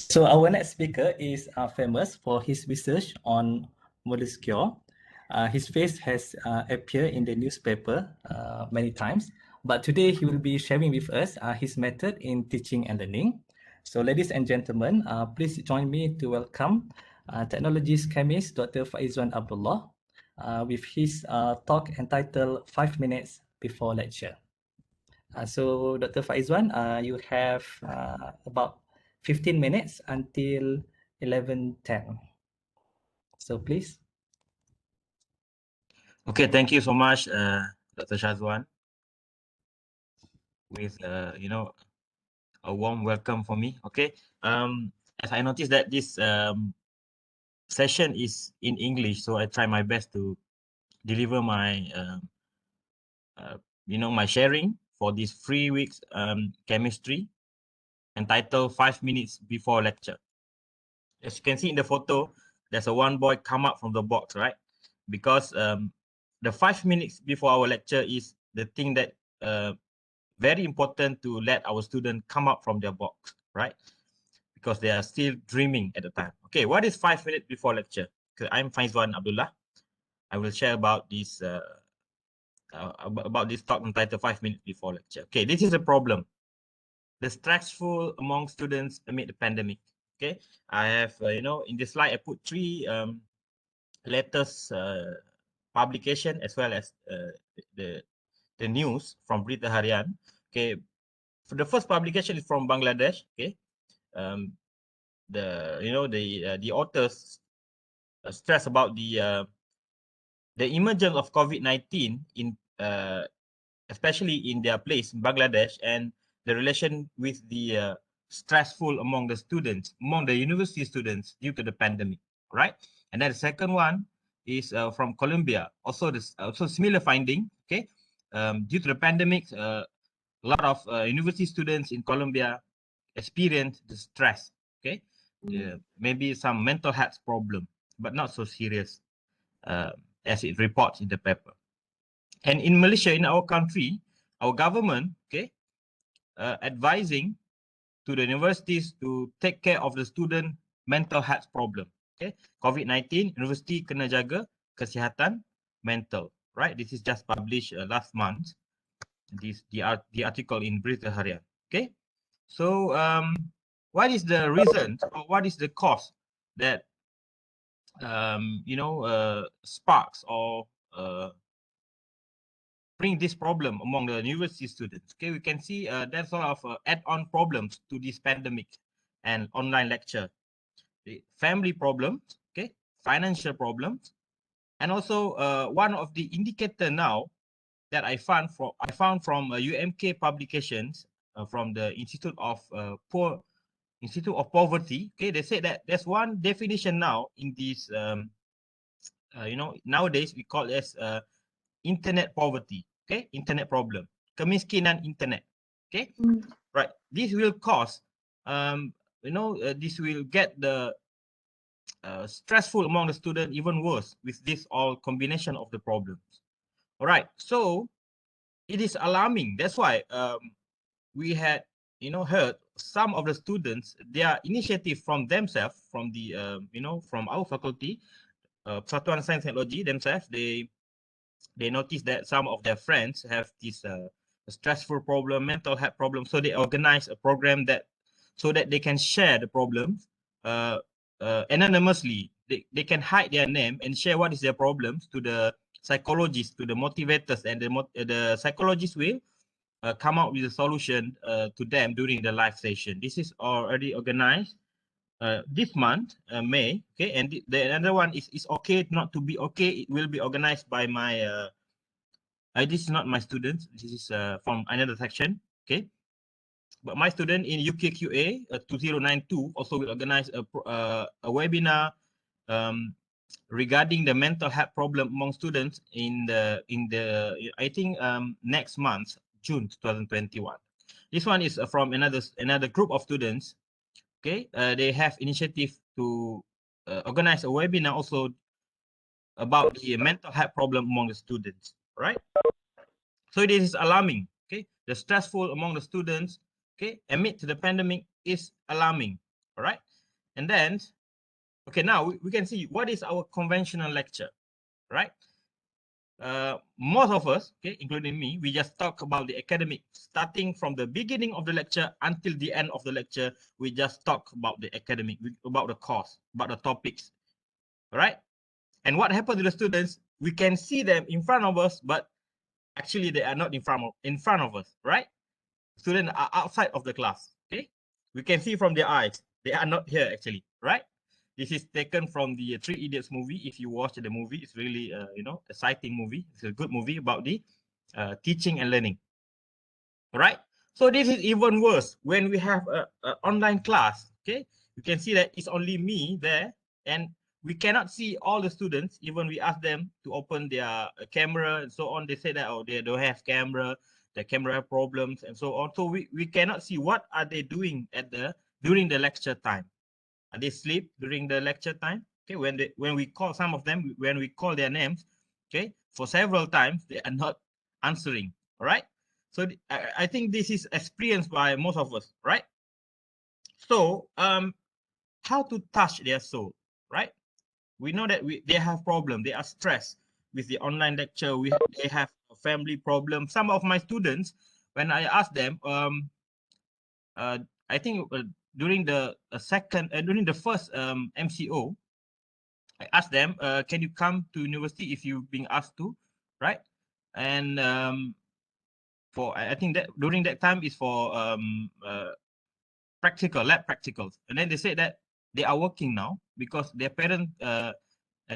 So our next speaker is famous for his research on molluscule. His face has appeared in the newspaper many times, but today he will be sharing with us his method in teaching and learning. So ladies and gentlemen, please join me to welcome technologist chemist Dr. Faizuan Abdullah with his talk entitled 5 minutes before lecture. So Dr. Faizuan, you have about 15 minutes until 11:10. So please. Okay, thank you so much, Dr. Shazwan, with a warm welcome for me. Okay, as I noticed that this session is in English, so I try my best to deliver my my sharing for these 3 weeks chemistry entitled 5 minutes before lecture. As you can see in the photo, there's a one boy come up from the box, right? Because the 5 minutes before our lecture is the thing that very important to let our students come up from their box, right? Because they are still dreaming at the time. Okay, what is 5 minutes before lecture? I'm Faizuan Abdullah. I will share about this talk entitled 5 minutes before lecture. Okay, this is a problem. The stressful among students amid the pandemic. Okay, I have in this slide I put 3 latest publication as well as the news from Berita Harian. Okay, for the first publication is from Bangladesh. Okay, the authors stress about the emergence of COVID-19 in especially in their place in Bangladesh, and the relation with the stressful among the students, among the university students due to the pandemic, right? And then the second one is from Colombia, also similar finding. Okay, due to the pandemic, a lot of university students in Colombia experience the stress. Okay, maybe some mental health problem, but not so serious as it reports in the paper. And in Malaysia, in our country, our government, okay, advising to the universities to take care of the student mental health problem. Okay, COVID-19, university kena jaga kesihatan mental. Right, this is just published last month. The article in Berita Harian. Okay, so what is the reason or what is the cause that sparks or bring this problem among the university students? Okay, we can see there's a lot of add-on problems to this pandemic and online lecture. The family problems, okay, financial problems, and also one of the indicator now that I found from UMK publications from the Institute of Poverty. Okay, they say that there's one definition now in this. Nowadays we call it as internet poverty. Okay, internet problem, kemiskinan internet. Okay, right. This will cause, this will get the stressful among the student even worse with this all combination of the problems. All right, so it is alarming. That's why we had heard some of the students, their initiative from themselves, from the from our faculty, Persatuan Sains Teknologi themselves, they noticed that some of their friends have this stressful problem, mental health problem, so they organize a program that so that they can share the problems anonymously. They can hide their name and share what is their problems to the psychologists, to the motivators, and the psychologists will come out with a solution to them during the live session. This is already organized this month, May. Okay, and the another one is okay not to be okay. It will be organized by my this is not my students. This is from another section. Okay, but my student in UKQA 2092 also will organize a webinar regarding the mental health problem among students in the I think next month, June 2021. This one is from another group of students. Okay, they have initiative to organize a webinar also about the mental health problem among the students. Right. So this is alarming. Okay, the stressful among the students, okay, amid the pandemic is alarming. All right. And then, okay, now we can see what is our conventional lecture, right? Most of us, okay, including me, we just talk about the academic, starting from the beginning of the lecture until the end of the lecture. We just talk about the academic, about the course, about the topics, right? And what happened to the students? We can see them in front of us, but actually they are not in front of us, right? Students are outside of the class. Okay, we can see from their eyes they are not here actually, right? This is taken from the Three Idiots movie. If you watch the movie, it's really exciting movie. It's a good movie about the teaching and learning. All right. So this is even worse when we have a online class. Okay, you can see that it's only me there, and we cannot see all the students. Even we ask them to open their camera and so on, they say that, oh, they don't have camera, the camera problems and so on. So we cannot see what are they doing at during the lecture time. Are they sleep during the lecture time? Okay, when we call some of them, when we call their names, okay, for several times they are not answering. All right. So I think this is experienced by most of us, right? So how to touch their soul, right? We know that they have problem, they are stressed with the online lecture. They have a family problem. Some of my students, when I ask them, I think during the during the first MCO, I asked them, can you come to university if you've been asked to, right? And for I think that during that time is for lab practicals, and then they said that they are working now because their parents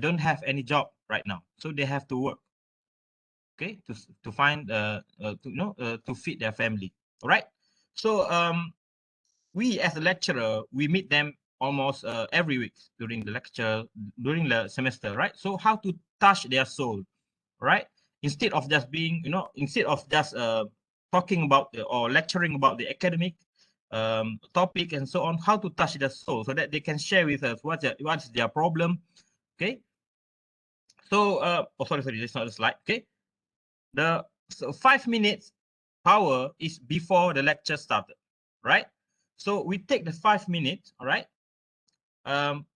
don't have any job right now, so they have to work, okay, to find to feed their family. All right. So we as a lecturer, we meet them almost every week during the lecture, during the semester, right? So how to touch their soul, right? Instead of just being, instead of just talking about or lecturing about the academic topic and so on, how to touch their soul so that they can share with us what's their problem, okay? So, sorry, that's not the slide, okay? So 5 minutes power is before the lecture started, right? So we take the 5 minutes, all right,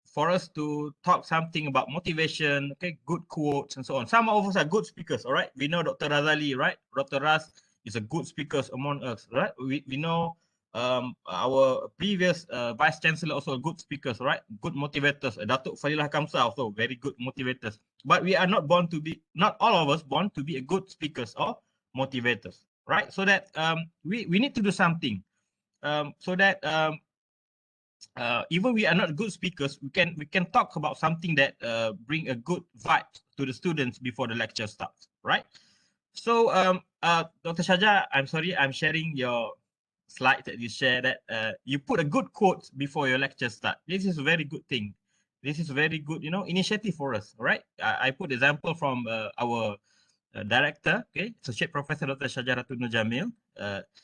for us to talk something about motivation, okay, good quotes and so on. Some of us are good speakers, all right? We know Dr. Razali, right? Dr. Raz is a good speaker among us, right? We know our previous vice chancellor also good speakers, right? Good motivators. Datuk Fadilah Kamsa also very good motivators. But we are not born to be, not all of us born to be a good speakers or motivators, right? So that we need to do something so that even we are not good speakers, we can talk about something that bring a good vibe to the students before the lecture starts, right? So Dr. Shaja, I'm sorry, I'm sharing your slide that you share that you put a good quote before your lecture start. This is a very good thing. This is a very good, initiative for us, right? I put example from our director, okay, Associate Professor Dr. Shajaratun Jamil.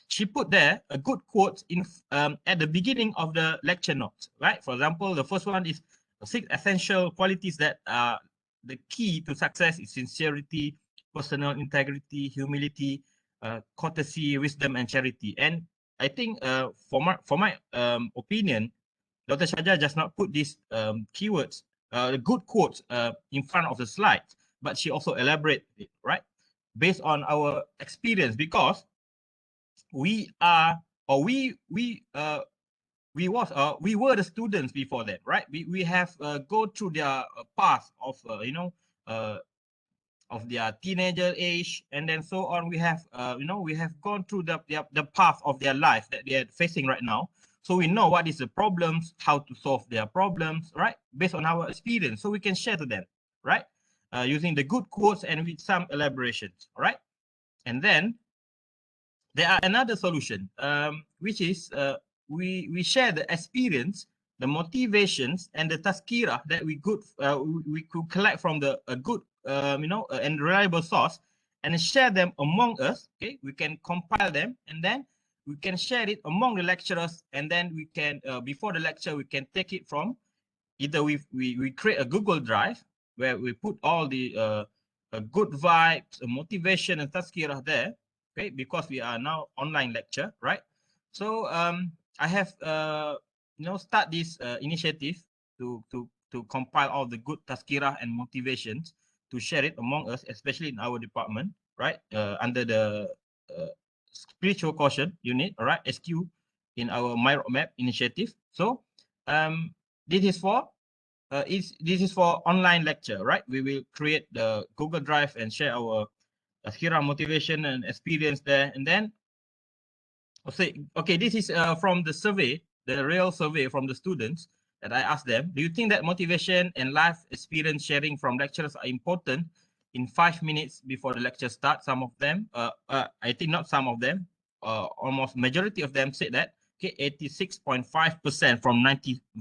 She put there a good quote in at the beginning of the lecture notes, right? For example, the first one is 6 essential qualities that are the key to success is sincerity, personal integrity, humility, courtesy, wisdom, and charity. And I think for my opinion, Dr. Shaja just not put these keywords, good quotes in front of the slides, but she also elaborated it, right? Based on our experience, because we are, or we were the students before that, right? We have go through their path of of their teenager age, and then so on. We have we have gone through the path of their life that they are facing right now. So we know what is the problems, how to solve their problems, right? Based on our experience, so we can share to them, right? Using the good quotes and with some elaborations, all right? And then there are another solution, which is we share the experience, the motivations, and the tazkirah that we could collect from a good and reliable source, and share them among us. Okay, we can compile them, and then we can share it among the lecturers, and then we can before the lecture we can take it from either we create a Google Drive where we put all the good vibes, motivation, and tazkirah there. Okay, because we are now online lecture, right? So I have start this initiative to compile all the good tazkirah and motivations to share it among us, especially in our department, right? Under the spiritual caution unit, all right, SQ, in our My Roadmap initiative. So this is for online lecture, right? We will create the Google Drive and share our tazkirah motivation and experience there, and then okay, this is from the survey, the real survey from the students that I asked them. Do you think that motivation and life experience sharing from lecturers are important in 5 minutes before the lecture starts? Some of them, I think not some of them, almost majority of them said that. Okay, 86.5% from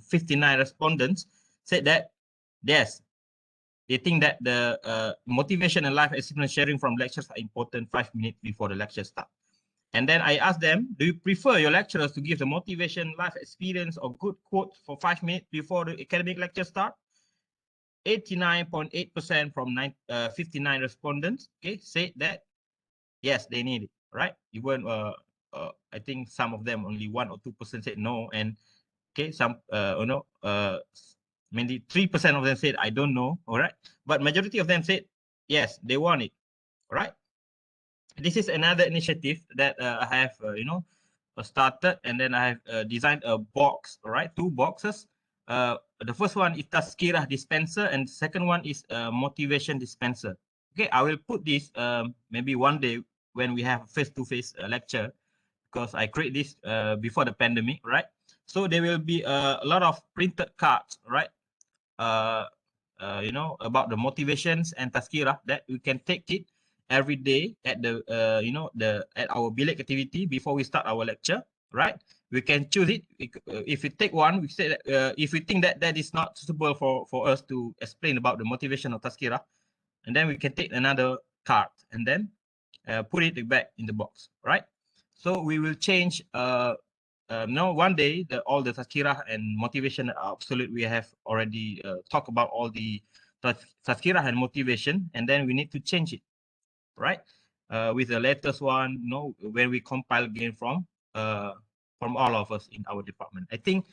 59 respondents said that yes, they think that the motivation and life experience sharing from lectures are important 5 minutes before the lecture starts. And then I asked them, do you prefer your lecturers to give the motivation, life experience, or good quote for 5 minutes before the academic lecture start? 89.8% from 59 respondents, okay, say that yes, they need it, right? Even I think some of them, only 1 or 2% said no, and okay, some maybe 3% of them said I don't know, all right, but majority of them said yes, they want it, right? This is another initiative that I have, started, and then I have designed a box, right? 2 boxes. The first one is tazkirah dispenser, and the second one is motivation dispenser. Okay, I will put this maybe one day when we have face-to-face lecture, because I create this before the pandemic, right? So there will be a lot of printed cards, right? About the motivations and tazkirah that we can take it every day at the at our bilik activity before we start our lecture, right? We can choose it. If we take one, we say that if we think that that is not suitable for us to explain about the motivation of tazkirah, and then we can take another card and then put it back in the box, right? So we will change one day all the tazkirah and motivation are obsolete. We have already talked about all the tazkirah and motivation, and then we need to change it, right? With the latest one, when we compile again from all of us in our department. I think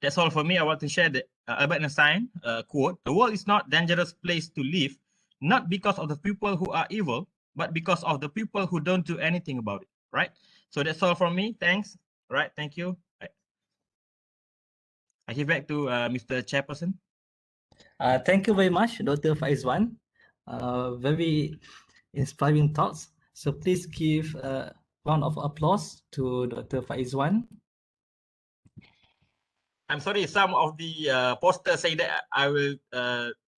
that's all for me. I want to share the Albert Einstein quote: "The world is not a dangerous place to live, not because of the people who are evil, but because of the people who don't do anything about it." Right? So that's all from me. Thanks. All right. Thank you. I give back to Mr. Chairperson. Thank you very much, Dr. Faizuan. Very inspiring thoughts. So please give a round of applause to Dr. Faizuan. I'm sorry, some of the posters say that I will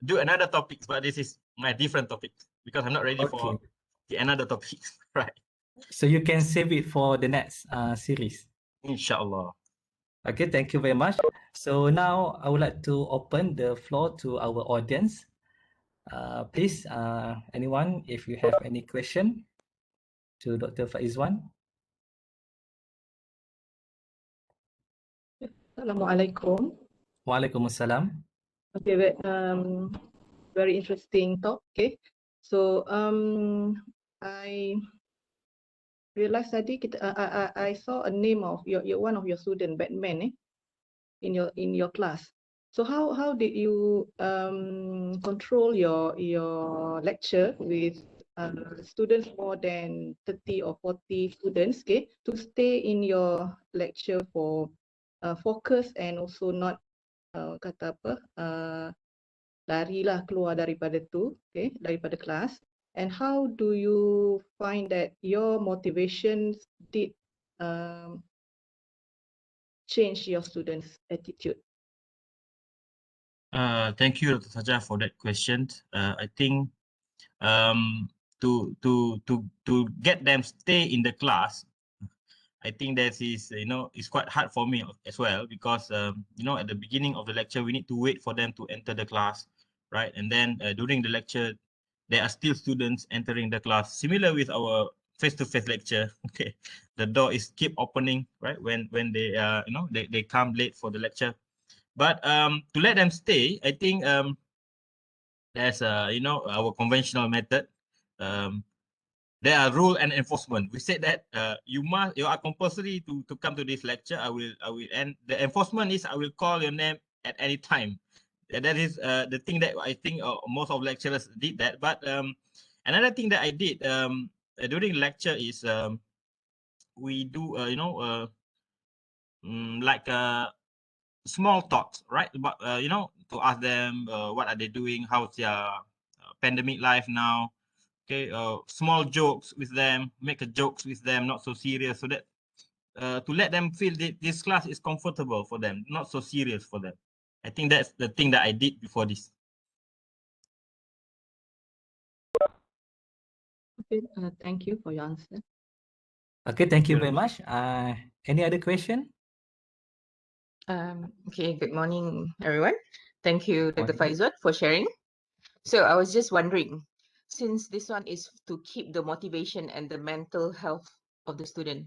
do another topic, but this is my different topic because I'm not ready for the another topic, right? So you can save it for the next series. Inshallah. Okay, thank you very much. So now I would like to open the floor to our audience. Please, anyone, if you have any question to Dr. Faizuan. Assalamualaikum. Waalaikumsalam. Okay, very interesting talk. Okay, so I realized tadi I saw a name of your one of your student, Batman, in your class. So how did you control your lecture with students more than 30 or 40 students, okay, to stay in your lecture for focus and also not kata apa larilah keluar daripada tu, okay, daripada kelas. And how do you find that your motivations did change your students' attitude? Thank you, Dr. Sajah, for that question. I think to get them stay in the class, I think that is it's quite hard for me as well, because at the beginning of the lecture we need to wait for them to enter the class, right? And then during the lecture there are still students entering the class. Similar with our face-to-face lecture, okay, the door is keep opening, right, when they they come late for the lecture. But to let them stay, I think there's our conventional method. there are rule and enforcement. We said that you are compulsory to come to this lecture. I will, and the enforcement is I will call your name at any time. That is the thing that I think most of lecturers did that. But another thing that I did during lecture is we do, like small talks, right? But to ask them what are they doing, how's their pandemic life now. Okay, small jokes with them, make a jokes with them, not so serious, so that to let them feel that this class is comfortable for them, not so serious for them. I think that's the thing that I did before this. Okay, thank you for your answer. Okay, thank you very much. Any other question? Okay, good morning, everyone. Thank you, Dr. Morning. Faizuan, for sharing. So I was just wondering, since this one is to keep the motivation and the mental health of the student,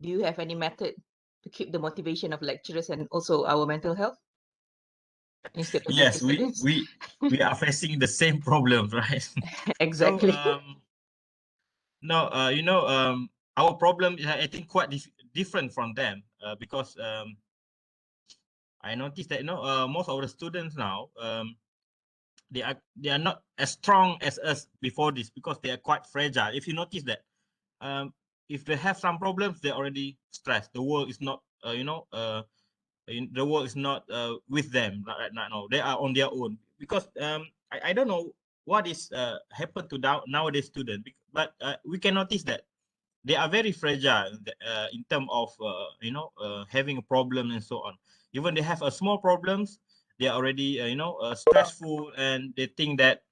do you have any method to keep the motivation of lecturers and also our mental health instead of Yes, the students? we are facing the same problems, right? Exactly. So no, our problem is I think quite different from them because I noticed that most of the students now they are not as strong as us before this because they are quite fragile. If you notice that, if they have some problems, they're already stressed. The world is not, the world is not with them right now. No, they are on their own because I don't know what is happened to nowadays students, but we can notice that they are very fragile in terms of having a problem and so on. Even they have a small problems, they are already stressful, and they think that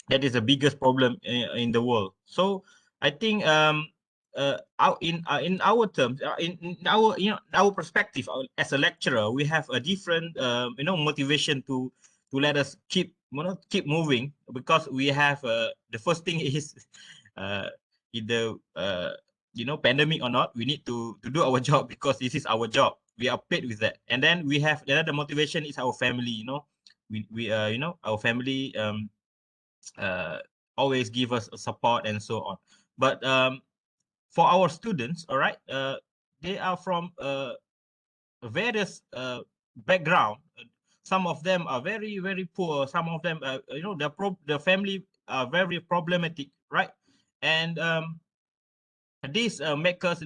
that is the biggest problem in the world. So I think in our terms, in our our perspective as a lecturer, we have a different motivation to let us keep keep moving, because we have the first thing is either pandemic or not, we need to do our job, because this is our job. We are paid with that. And then we have another motivation is our family. We our family always give us support and so on. But for our students, all right, they are from various background. Some of them are very, very poor. Some of them, the family are very problematic, right? And this make us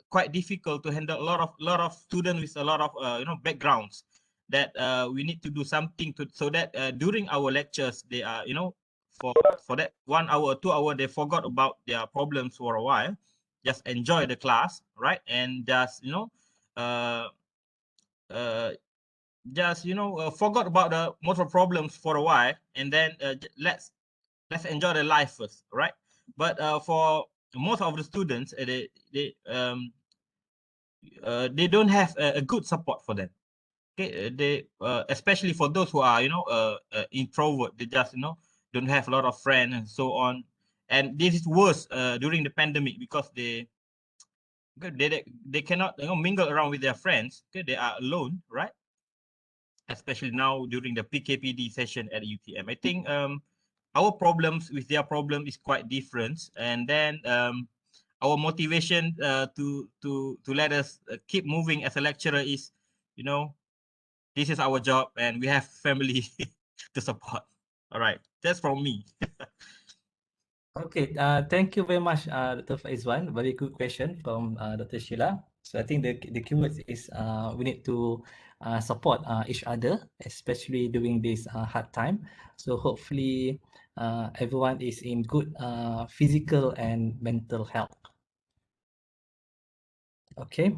quite difficult to handle a lot of students with a lot of backgrounds, that we need to do something to, so that during our lectures they are for that 1 hour or 2 hour, they forgot about their problems for a while, just enjoy the class, right? And just uh, uh, forgot about the most problems for a while, and then let's enjoy the life first, right? But for most of the students, they don't have a good support for them. Okay, they especially for those who are introvert, they just don't have a lot of friends and so on. And this is worse during the pandemic, because they cannot mingle around with their friends. Okay, they are alone, right? Especially now during the PKPD session at UTM. I think our problems with their problem is quite different, and then our motivation to let us keep moving as a lecturer is, this is our job and we have family to support. All right, that's from me. Okay, thank you very much, Dr. Faizuan. Very good question from Dr. Sheila. So I think the keywords is we need to support each other, especially during this hard time. So hopefully everyone is in good physical and mental health. Okay,